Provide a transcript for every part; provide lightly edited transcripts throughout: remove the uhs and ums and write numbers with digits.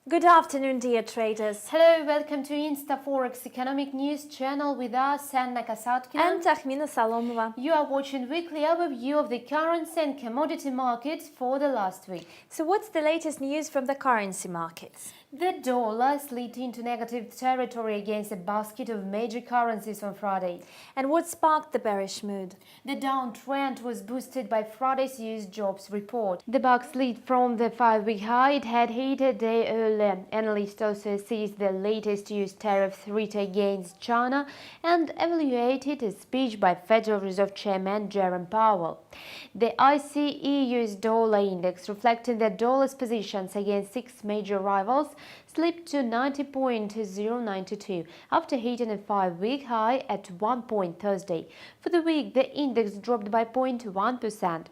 Good afternoon, dear traders. Hello, welcome to InstaForex economic news channel with us, Anna Kasatkina And Takhmina Salomova. You are watching weekly overview of the currency and commodity markets for the last week. So what's the latest news from the currency markets? The dollar slid into negative territory against a basket of major currencies on Friday. And what sparked the bearish mood? The downtrend was boosted by Friday's US jobs report. The buck slid from the 5-week high it had hit a day earlier. Analysts also seized the latest US tariff threat against China and evaluated a speech by Federal Reserve Chairman Jerome Powell. The ICE US dollar index, reflecting the dollar's positions against 6 major rivals, slipped to 90.092 after hitting a 5-week high at 1 point Thursday. For the week, the index dropped by 0.1%.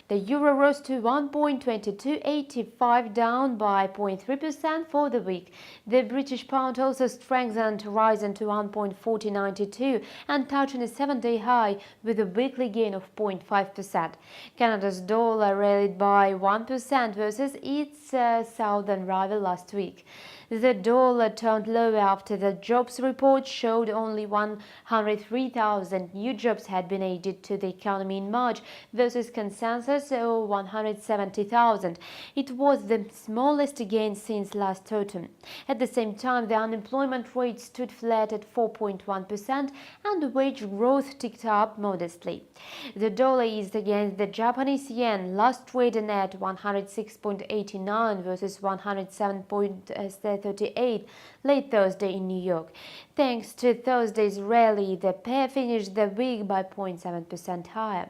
The euro rose to 1.2285, down by 0.3% for the week. The British pound also strengthened, rising to 1.4092 and touching a 7-day high with a weekly gain of 0.5%. Canada's dollar rallied by 1% versus its southern rival last week. The dollar turned lower after the jobs report showed only 103,000 new jobs had been added to the economy in March versus consensus of 170,000. It was the smallest gain since last autumn. At the same time, the unemployment rate stood flat at 4.1% and wage growth ticked up modestly. The dollar eased against the Japanese yen, last trading at 106.89 versus 107.38 late Thursday in New York. Thanks to Thursday's rally, the pair finished the week by 0.7% higher.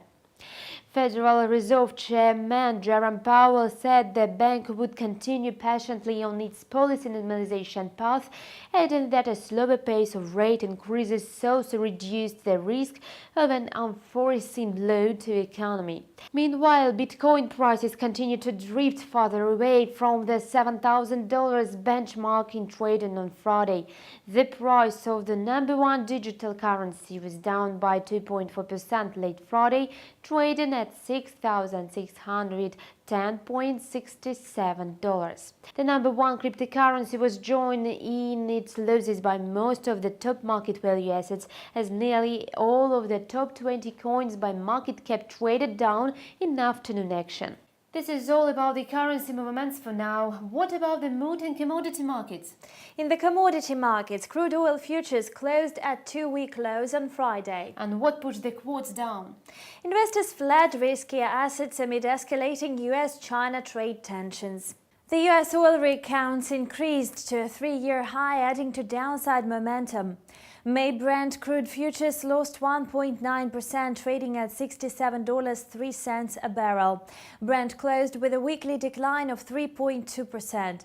Federal Reserve Chairman Jerome Powell said the bank would continue patiently on its policy normalization path, adding that a slower pace of rate increases also reduced the risk of an unforeseen blow to the economy. Meanwhile, Bitcoin prices continue to drift further away from the $7,000 benchmark in trading on Friday. The price of the #1 digital currency was down by 2.4% late Friday, trading at $6,610.67. The #1 cryptocurrency was joined in its losses by most of the top market value assets, as nearly all of the top 20 coins by market cap traded down in afternoon action. This is all about the currency movements for now. What about the mood in commodity markets? In the commodity markets, crude oil futures closed at 2-week lows on Friday. And what pushed the quotes down? Investors fled riskier assets amid escalating US-China trade tensions. The US oil rig counts increased to a 3-year high, adding to downside momentum. May Brent crude futures lost 1.9%, trading at $67.03 a barrel. Brent closed with a weekly decline of 3.2%.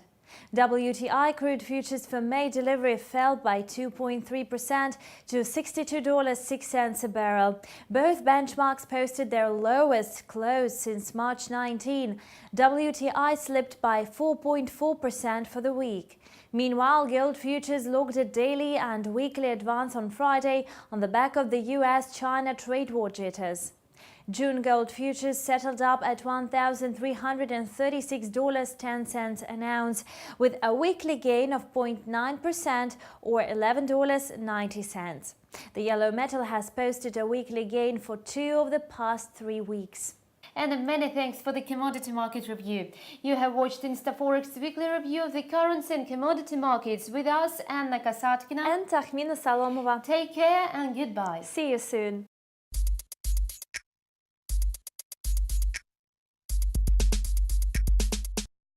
WTI crude futures for May delivery fell by 2.3% to $62.06 a barrel. Both benchmarks posted their lowest close since March 19. WTI slipped by 4.4% for the week. Meanwhile, gold futures logged a daily and weekly advance on Friday on the back of the US-China trade war jitters. June gold futures settled up at $1,336.10 an ounce, with a weekly gain of 0.9% or $11.90. The yellow metal has posted a weekly gain for 2 of the past 3 weeks. And many thanks for the commodity market review. You have watched InstaForex weekly review of the currency and commodity markets with us, Anna Kasatkina and Takhmina Salomova. Take care and goodbye. See you soon.